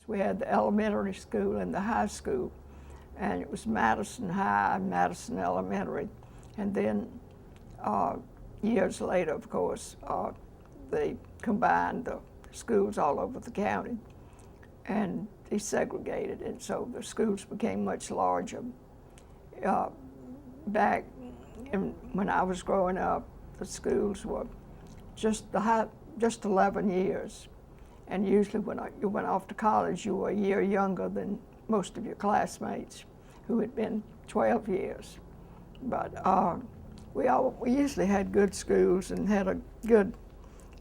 We had the elementary school and the high school, and it was Madison High and Madison Elementary. And then years later, of course, they combined the schools all over the county and desegregated, and so the schools became much larger. Back when I was growing up, the schools were just 11 years, and usually when you went off to college, you were a year younger than most of your classmates who had been 12 years. But we usually had good schools and had a good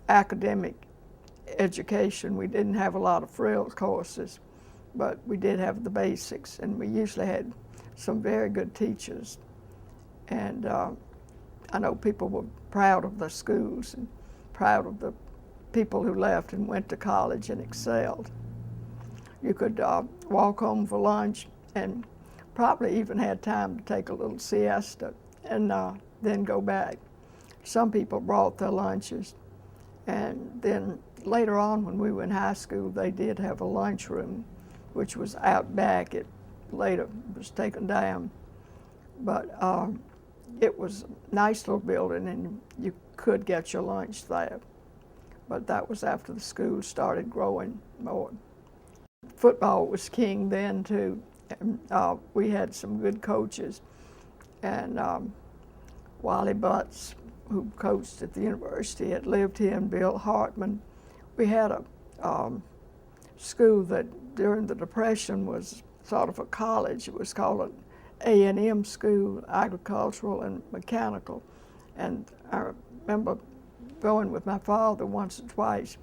academic education. We didn't have a lot of frills courses, but we did have the basics, and we usually had some very good teachers. And I know people were proud of their schools and proud of the people who left and went to college and excelled. You could walk home for lunch and probably even had time to take a little siesta and then go back. Some people brought their lunches, and then later on when we were in high school, they did have a lunchroom, which was out back. It later was taken down, but it was a nice little building, and you could get your lunch there. But that was after the school started growing more. Football was king then too. And, we had some good coaches, and Wally Butts, who coached at the university, had lived here, and Bill Hartman. We had a school that during the Depression was sort of a college. It was called an A&M school, agricultural and mechanical. And I remember going with my father once or twice.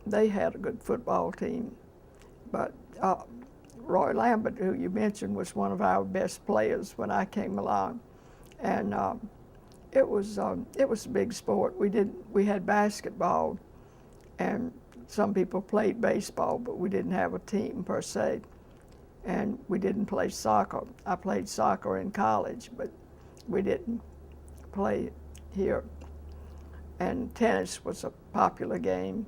They had a good football team, but Roy Lambert, who you mentioned, was one of our best players when I came along, and it was a big sport. We had basketball, and some people played baseball, but we didn't have a team per se, and we didn't play soccer. I played soccer in college, but we didn't play here. And tennis was a popular game.